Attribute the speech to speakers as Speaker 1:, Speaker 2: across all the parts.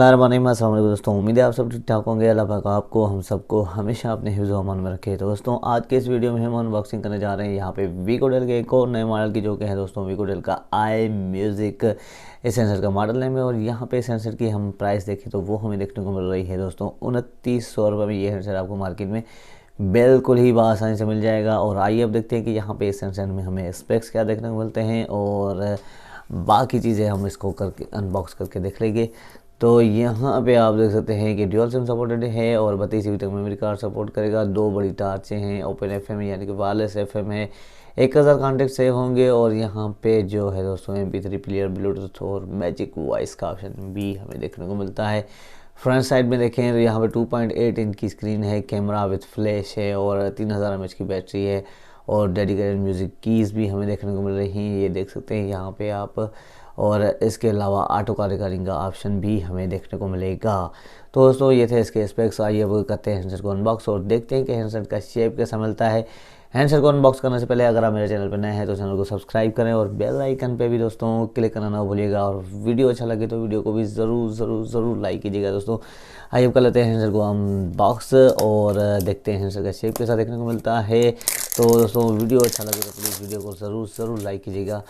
Speaker 1: बिस्मिल्लाहिर्रहमानिर्रहीम। अस्सलाम वालेकुम दोस्तों, उम्मीद है आप सब ठीक ठाक होंगे। अल्लाह पाक आपको हम सबको हमेशा अपने हिफ्ज़ व अमान में रखे। तो दोस्तों आज के इस वीडियो में हम अनबॉक्सिंग करने जा रहे हैं यहाँ पे वीगो डेल के एक और नए मॉडल की, जो कि है दोस्तों वीगो डेल का आई म्यूज़िक। इस सेंसर का मॉडल नेम है और यहाँ पे सेंसर की हम प्राइस देखें तो वो हमें देखने को मिल रही है दोस्तों 2900 रुपये में। ये सेंसर आपको मार्केट में बिल्कुल ही आसानी से मिल जाएगा। और आइए अब देखते हैं कि यहाँ पे इस सेंसर में हमें स्पेक्स क्या देखने को मिलते हैं और बाकी चीज़ें हम इसको करके अनबॉक्स करके देख लेंगे। तो यहाँ पे आप देख सकते हैं कि ड्यूल सिम सपोर्टेड है और 32 GB तक मेमोरी कार्ड सपोर्ट करेगा। 2 बड़ी टार्चें हैं, ओपन FM यानी कि वायरलेस FM है, 1000 कॉन्टेक्ट सेव होंगे। और यहाँ पे जो है दोस्तों MP3 प्लेयर, ब्लूटूथ और मैजिक वॉइस का ऑप्शन भी हमें देखने को मिलता है। फ्रंट साइड में देखें तो यहाँ पे 2.8 इंच की स्क्रीन है, कैमरा विद फ्लैश है और 3000 mAh की बैटरी है। और डेडिकेटेड म्यूज़िक कीज़ भी हमें देखने को मिल रही हैं, ये देख सकते हैं यहाँ पे आप। और इसके अलावा ऑटो कार रिकॉर्डिंग का ऑप्शन भी हमें देखने को मिलेगा। तो दोस्तों ये थे इसके स्पेक्स। आइए अब करते हैं हैंडसेट को अनबॉक्स और देखते हैं कि हैंडसेट का शेप कैसा मिलता है। हैंडसेट को अनबॉक्स करने से पहले अगर आप मेरे चैनल पर नए हैं तो चैनल को सब्सक्राइब करें और बेल आइकन पे भी दोस्तों क्लिक करना ना भूलिएगा। और वीडियो अच्छा लगे तो वीडियो को भी ज़रूर लाइक कीजिएगा दोस्तों। आइए अब कर लेते हैं हैंडसेट को अनबॉक्स और देखते हैं हैंडसेट का शेप कैसा देखने को मिलता है। तो दोस्तों वीडियो अच्छा लगे तो प्लीज़ वीडियो को ज़रूर लाइक कीजिएगा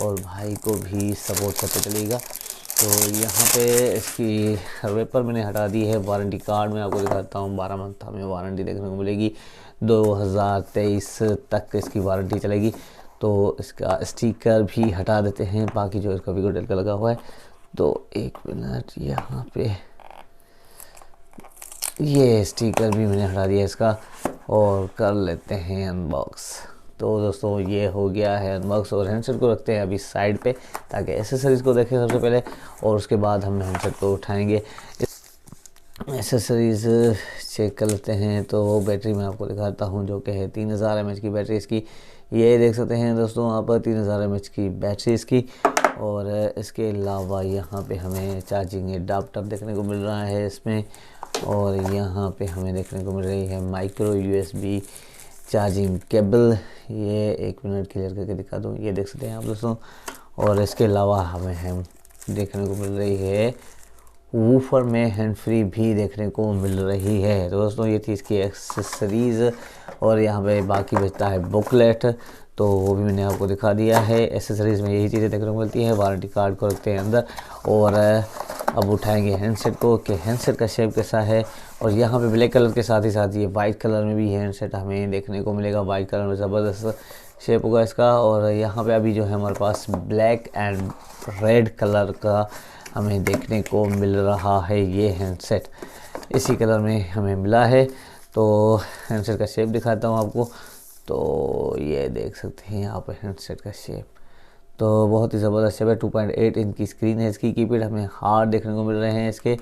Speaker 1: और भाई को भी सपोर्ट करते चलिएगा। तो यहाँ पे इसकी रेपर मैंने हटा दी है। वारंटी कार्ड में आपको दिखाता हूँ, 12 मंथ हमें वारंटी देखने को मिलेगी, 2023 तक इसकी वारंटी चलेगी। तो इसका स्टिकर भी हटा देते हैं, बाकी जो इसका वीगो डेल का लगा हुआ है। तो एक मिनट, यहाँ पे ये स्टिकर भी मैंने हटा दिया इसका और कर लेते हैं अनबॉक्स। तो दोस्तों ये हो गया है अनबॉक्स और हैंडसेट को रखते हैं अभी साइड पे ताकि एसेसरीज़ को देखें सबसे पहले और उसके बाद हम हैंडसेट को उठाएंगे। एसेसरीज़ चेक कर लेते हैं। तो बैटरी मैं आपको दिखाता हूँ, जो कि है 3000 mAh की बैटरी इसकी। ये देख सकते हैं दोस्तों आप, 3000 mAh की बैटरी इसकी। और इसके अलावा यहाँ पे हमें चार्जिंग एडाप्टर देखने को मिल रहा है इसमें। और यहाँ पे हमें देखने को मिल रही है माइक्रो USB चार्जिंग केबल। ये एक मिनट क्लियर करके दिखा दूँ, ये देख सकते हैं आप दोस्तों। और इसके अलावा हमें देखने को मिल रही है वूफर में हैंड फ्री भी देखने को मिल रही है। तो दोस्तों ये थी इसकी एक्सेसरीज़। और यहाँ पे बाकी बचता है बुकलेट, तो वो भी मैंने आपको दिखा दिया है। एक्सेसरीज़ में यही चीज़ें देखने को मिलती है। वारंटी कार्ड को रखते हैं अंदर और अब उठाएंगे हैंडसेट को कि हैंडसेट का शेप कैसा है। और यहाँ पे ब्लैक कलर के साथ ही साथ ये वाइट कलर में भी हैंडसेट हमें देखने को मिलेगा। वाइट कलर में ज़बरदस्त शेप होगा इसका। और यहाँ पे अभी जो है हमारे पास ब्लैक एंड रेड कलर का हमें देखने को मिल रहा है। ये हैंडसेट इसी कलर में हमें मिला है। तो हैंडसेट का शेप दिखाता हूँ आपको। तो ये देख सकते हैं यहाँ पर हैंडसेट का शेप, तो बहुत ही ज़बरदस्त शेप है। 2.8 इंच की स्क्रीन है इसकी। कीपैड हमें हार्ड देखने को मिल रहे हैं इसके।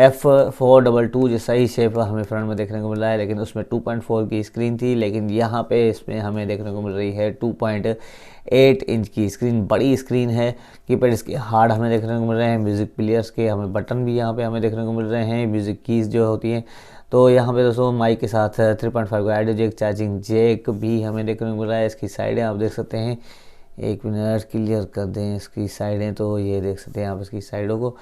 Speaker 1: F422 जैसा ही शेप हमें फ्रंट में देखने को मिल रहा है, लेकिन उसमें 2.4 की स्क्रीन थी। लेकिन यहाँ पे इसमें हमें देखने को मिल रही है 2.8 इंच की स्क्रीन, बड़ी स्क्रीन है। कीपैड इसके हार्ड हमें देखने को मिल रहे हैं। म्यूज़िक प्लेयर्स के हमें बटन भी यहाँ पे हमें देखने को मिल रहे हैं, म्यूज़िक कीज़ जो होती हैं। तो यहाँ पे दोस्तों माइक के साथ 3.5 का ऑडियो जैक, चार्जिंग जैक भी हमें देखने को मिल रहा है। इसकी साइडें आप देख सकते हैं, एक मिनट क्लियर कर दें इसकी साइडें। तो ये देख सकते हैं आप इसकी साइडों को।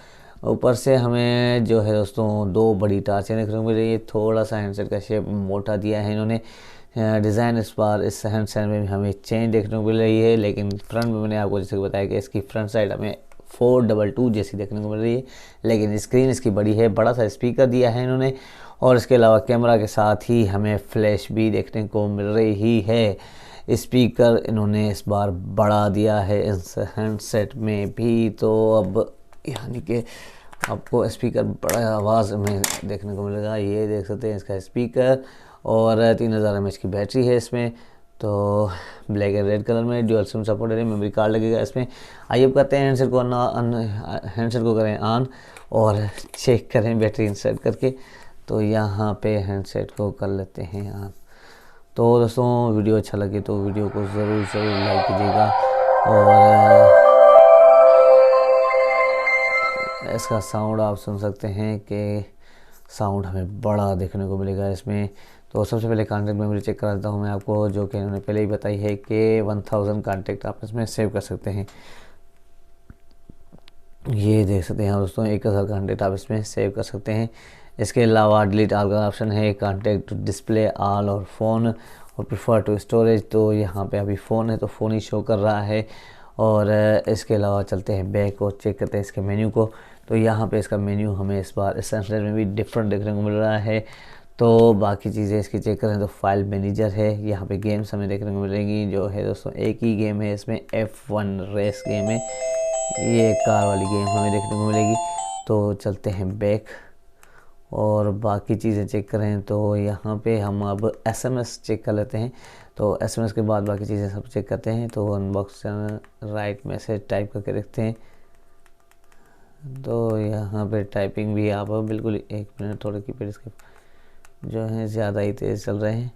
Speaker 1: ऊपर से हमें जो है दोस्तों 2 बड़ी टार्चें देखने को मिल रही है। थोड़ा सा हैंडसेट का शेप मोटा दिया है इन्होंने। डिज़ाइन इस बार इस हैंडसेट में हमें चेंज देखने को मिल रही है। लेकिन फ्रंट में मैंने आपको जैसे बताया कि इसकी फ्रंट साइड हमें 422 जैसी देखने को मिल रही है, लेकिन स्क्रीन इसकी बड़ी है। बड़ा सा स्पीकर दिया है इन्होंने और इसके अलावा कैमरा के साथ ही हमें फ्लैश भी देखने को मिल रही है। स्पीकर इन्होंने इस बार बढ़ा दिया है इस हैंडसेट में भी। तो अब यानी कि आपको स्पीकर बड़ा आवाज़ में देखने को मिलेगा। ये देख सकते हैं इसका स्पीकर। और 3000 mAh की बैटरी है इसमें। तो ब्लैक एंड रेड कलर में ड्यूल सिम सपोर्टेड है, मेमोरी कार्ड लगेगा इसमें। आइए अब करते हैं हैंडसेट को हैंडसेट को करें ऑन और चेक करें बैटरी इंसर्ट करके। तो यहाँ पे हैंडसेट को कर लेते हैं ऑन। तो दोस्तों वीडियो अच्छा लगे तो वीडियो को ज़रूर लाइक कीजिएगा। और इसका साउंड आप सुन सकते हैं कि साउंड हमें बड़ा देखने को मिलेगा इसमें। तो सबसे पहले कॉन्टैक्ट मेमोरी चेक करा देता हूँ मैं आपको, जो कि इन्होंने पहले ही बताई है कि 1000 कॉन्टैक्ट आप इसमें सेव कर सकते हैं। ये देख सकते हैं दोस्तों, 1000 कॉन्टेक्ट आप इसमें सेव कर सकते हैं। इसके अलावा डिलीट ऑल का ऑप्शन है, कॉन्टेक्ट डिस्प्ले ऑल और फ़ोन और प्रीफर टू स्टोरेज। तो यहाँ पे अभी फ़ोन है तो फ़ोन ही शो कर रहा है। और इसके अलावा चलते हैं बैक और चेक करते हैं इसके मेन्यू को। तो यहाँ पे इसका मेन्यू हमें इस बार एसेंशियल में भी डिफरेंट देखने को मिल रहा है। तो बाकी चीज़ें इसकी चेक करें तो फाइल मैनेजर है, यहाँ पे गेम्स हमें देखने को मिलेंगी जो है दोस्तों एक ही गेम है इसमें, F1 रेस गेम है, ये कार वाली गेम हमें देखने को मिलेगी। तो चलते हैं बैक और बाकी चीज़ें चेक करें तो यहाँ पे हम अब SMS चेक कर लेते हैं। तो SMS के बाद बाकी चीज़ें सब चेक करते हैं। तो अनबॉक्स राइट मैसेज टाइप करके देखते हैं। तो यहाँ पे टाइपिंग भी आप बिल्कुल 1 मिनट, थोड़े कीपैड इसके जो है ज़्यादा ही तेज़ चल रहे हैं।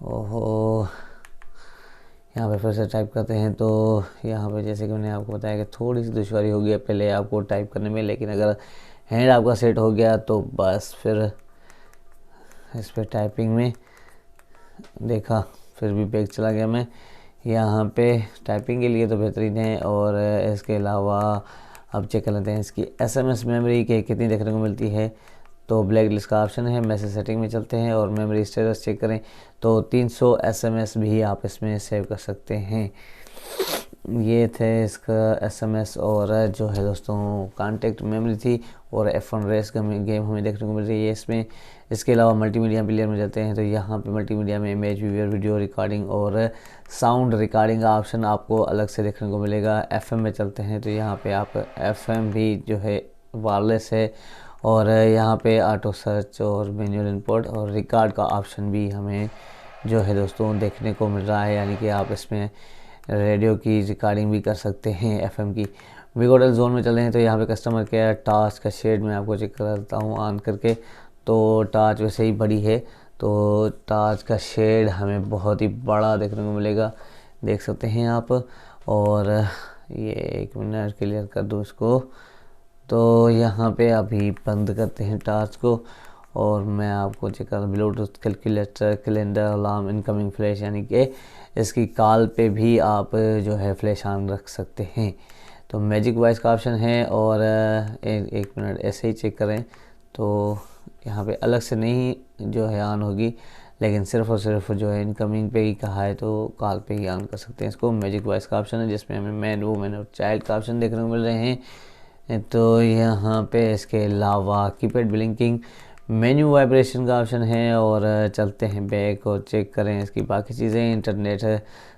Speaker 1: ओहो, यहाँ पे फिर से टाइप करते हैं। तो यहाँ पे जैसे कि मैंने आपको बताया कि थोड़ी सी दुश्वारी होगी है पहले आपको टाइप करने में, लेकिन अगर हैंड आपका सेट हो गया तो बस फिर इस पर टाइपिंग में देखा फिर भी बैक चला गया मैं। यहाँ पे टाइपिंग के लिए तो बेहतरीन है। और इसके अलावा अब चेक कर लेते हैं इसकी SMS मेमोरी के कितनी देखने को मिलती है। तो ब्लैक लिस्ट का ऑप्शन है, मैसेज सेटिंग में चलते हैं और मेमोरी स्टेटस चेक करें तो 300 SMS भी आप इसमें सेव कर सकते हैं। ये थे इसका SMS और जो है दोस्तों कॉन्टेक्ट मेमोरी थी और F1 रेस गेम हमें देखने को मिल रही है इसमें। इसके अलावा मल्टीमीडिया प्लेयर में जाते हैं तो यहाँ पे मल्टीमीडिया में इमेज व्यूअर, वीडियो रिकॉर्डिंग और साउंड रिकॉर्डिंग का ऑप्शन आपको अलग से देखने को मिलेगा। FM में चलते हैं तो यहाँ पे आप FM भी जो है वायरलेस है। और यहाँ पे ऑटो सर्च और मैनुअल इनपुट और रिकॉर्ड का ऑप्शन भी हमें जो है दोस्तों देखने को मिल रहा है, यानी कि आप इसमें रेडियो की रिकॉर्डिंग भी कर सकते हैं FM की। विगोडल जोन में चले हैं तो यहाँ पे कस्टमर केयर टार्च का शेड में आपको चेक करता हूँ ऑन करके। तो टार्च वैसे ही बड़ी है तो टार्च का शेड हमें बहुत ही बड़ा देखने को मिलेगा, देख सकते हैं आप। और ये 1 मिनट क्लियर कर दूँ इसको। तो यहाँ पे अभी बंद करते हैं टार्च को और मैं आपको चेक कर Bluetooth calculator, calendar, alarm, incoming flash, यानी कि इसकी कॉल पे भी आप जो है फ्लैश ऑन रख सकते हैं। तो मैजिक वॉइस का ऑप्शन है और एक मिनट ऐसे ही चेक करें तो यहाँ पे अलग से नहीं जो है ऑन होगी, लेकिन सिर्फ और सिर्फ जो है इनकमिंग पे ही कहा है तो कॉल पे ही ऑन कर सकते हैं इसको। मैजिक वॉइस का ऑप्शन है जिसमें हमें मैन, वूमेन और चाइल्ड का ऑप्शन देखने को मिल रहे हैं। तो यहाँ पे इसके अलावा कीपैड ब्लिंकिंग, मेन्यू वाइब्रेशन का ऑप्शन है। और चलते हैं बैक और चेक करें इसकी बाकी चीज़ें, इंटरनेट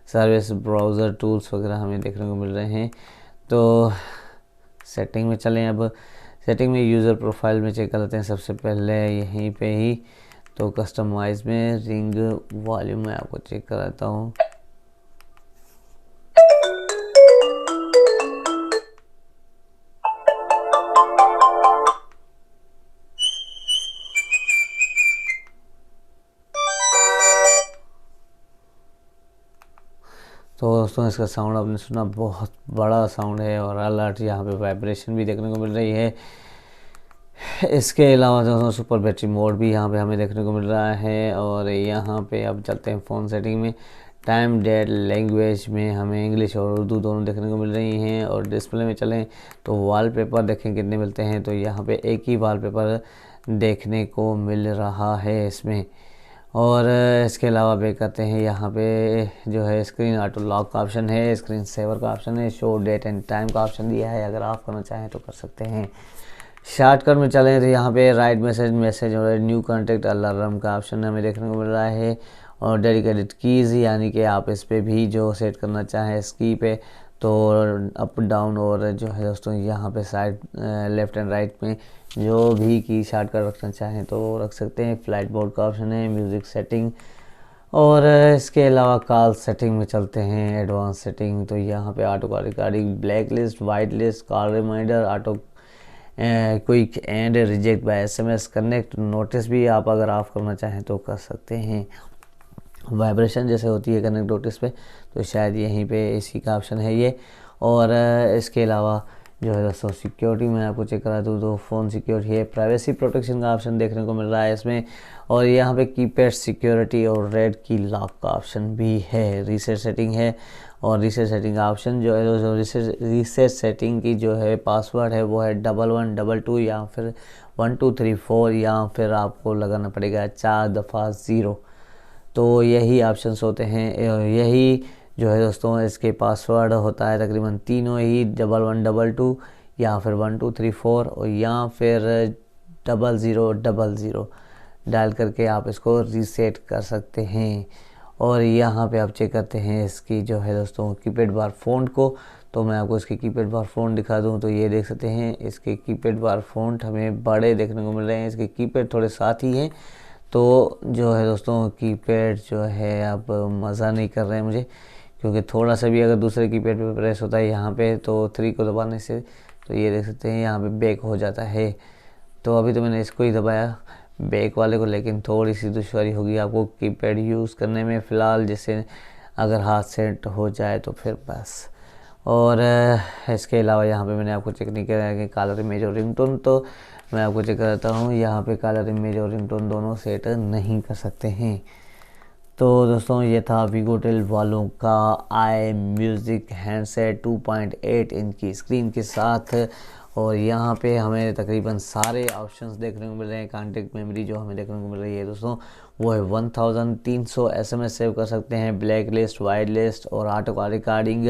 Speaker 1: सर्विस, ब्राउज़र टूल्स वगैरह हमें देखने को मिल रहे हैं। तो सेटिंग में चलें, अब सेटिंग में यूज़र प्रोफाइल में चेक कर लेते हैं सबसे पहले यहीं पे ही। तो कस्टमाइज में रिंग वॉल्यूम में आपको चेक कराता हूँ। तो दोस्तों इसका साउंड आपने सुना, बहुत बड़ा साउंड है और अलर्ट यहाँ पे वाइब्रेशन भी देखने को मिल रही है। इसके अलावा दोस्तों सुपर बैटरी मोड भी यहाँ पे हमें देखने को मिल रहा है। और यहाँ पे अब चलते हैं फ़ोन सेटिंग में, टाइम, डेट, लैंग्वेज में हमें इंग्लिश और उर्दू दोनों देखने को मिल रही हैं। और डिस्प्ले में चलें तो वॉलपेपर देखें कितने मिलते हैं। तो यहाँ पे एक ही वॉलपेपर देखने को मिल रहा है इसमें। और इसके अलावा बैक करते हैं, यहाँ पे जो है स्क्रीन ऑटो लॉक का ऑप्शन है, स्क्रीन सेवर का ऑप्शन है, शो डेट एंड टाइम का ऑप्शन दिया है, अगर आप करना चाहें तो कर सकते हैं। शॉर्टकट में चलें तो यहाँ पे राइट मैसेज और न्यू कॉन्टेक्ट अलार्म का ऑप्शन हमें देखने को मिल रहा है। और डेडिकेटेड कीज़, यानी कि आप इस पर भी जो सेट करना चाहें इस की पे तो अप डाउन और जो है दोस्तों यहाँ पे साइड लेफ़्ट एंड राइट में जो भी की शॉर्टकट रखना चाहें तो रख सकते हैं। फ्लाइट मोड का ऑप्शन है, म्यूज़िक सेटिंग। और इसके अलावा कॉल सेटिंग में चलते हैं, एडवांस सेटिंग। तो यहाँ पे auto call recording, black list, white list, call reminder, auto quick and reject by SMS, connect notice भी आप अगर ऑफ करना चाहें तो कर सकते हैं। वाइब्रेशन जैसे होती है कनेक्ट नोटिस पे तो शायद यहीं पे इसी का ऑप्शन है ये। और इसके अलावा जो है दोस्तों सिक्योरिटी में आपको चेक करा दूँ तो फ़ोन सिक्योरिटी है, प्राइवेसी प्रोटेक्शन का ऑप्शन देखने को मिल रहा है इसमें। और यहाँ पे कीपैड सिक्योरिटी और रेड की लॉक का ऑप्शन भी है, रीसेट सेटिंग है। और रीसेट सेटिंग का ऑप्शन जो है दोस्तों, रीसेट सेटिंग की जो है पासवर्ड है वो है 1122 या फिर 1234 या फिर आपको लगाना पड़ेगा 4 दफ़ा 0। तो यही ऑप्शंस होते हैं, यही जो है दोस्तों इसके पासवर्ड होता है तकरीबन तीनों ही 1122 या फिर 1234 और या फिर 0000 डायल करके आप इसको रीसेट कर सकते हैं। और यहाँ पे आप चेक करते हैं इसकी जो है दोस्तों कीपैड बार फ़ॉन्ट को। तो मैं आपको इसकी कीपैड बार फ़ॉन्ट दिखा दूँ तो ये देख सकते हैं इसके कीपैड बार फ़ॉन्ट हमें बड़े देखने को मिल रहे हैं, इसके कीपैड थोड़े साथ ही हैं। तो जो है दोस्तों कीपैड जो है अब मज़ा नहीं कर रहे हैं मुझे, क्योंकि थोड़ा सा भी अगर दूसरे कीपैड पे प्रेस होता है यहाँ पे तो 3 को दबाने से, तो ये देख सकते हैं यहाँ पे बैक हो जाता है। तो अभी तो मैंने इसको ही दबाया बैक वाले को, लेकिन थोड़ी सी दुश्वारी होगी आपको कीपैड यूज़ करने में फ़िलहाल, जैसे अगर हाथ सेट हो जाए तो फिर बस। और इसके अलावा यहाँ पे मैंने आपको चेक नहीं किया कि कलर इमेज और रिंगटोन, तो मैं आपको चेक कराता हूँ। यहाँ पे कलर इमेज और रिंगटोन दोनों सेट नहीं कर सकते हैं। तो दोस्तों ये था वीगोटेल वालों का आई म्यूज़िक हैंडसेट 2.8 इंच की स्क्रीन के साथ। और यहाँ पे हमें तकरीबन सारे ऑप्शंस देखने को मिल रहे हैं। कॉन्टेक्ट मेमोरी जो हमें देखने को मिल रही है दोस्तों वो है 1300 SMS सेव कर सकते हैं, ब्लैक लिस्ट, वाइट लिस्ट और ऑटो का रिकॉर्डिंग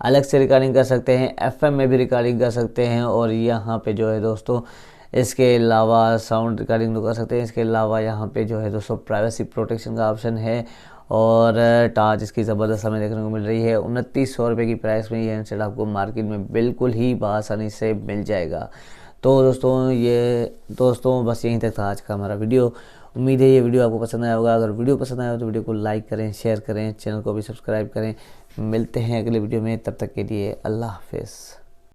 Speaker 1: अलग से रिकॉर्डिंग कर सकते हैं, FM में भी रिकॉर्डिंग कर सकते हैं। और यहाँ पे जो है दोस्तों इसके अलावा साउंड रिकॉर्डिंग तो कर सकते हैं। इसके अलावा यहाँ पे जो है दोस्तों प्राइवेसी प्रोटेक्शन का ऑप्शन है। और टॉर्च इसकी ज़बरदस्त हमें देखने को मिल रही है। 2900 रुपये की प्राइस में ये हैंडसेट आपको मार्केट में बिल्कुल ही बआसानी से मिल जाएगा। तो दोस्तों बस यहीं तक था आज का हमारा वीडियो। उम्मीद है ये वीडियो आपको पसंद आया होगा। अगर वीडियो पसंद आया हो तो वीडियो को लाइक करें, शेयर करें, चैनल को भी सब्सक्राइब करें। मिलते हैं अगले वीडियो में, तब तक के लिए अल्लाह हाफिज़।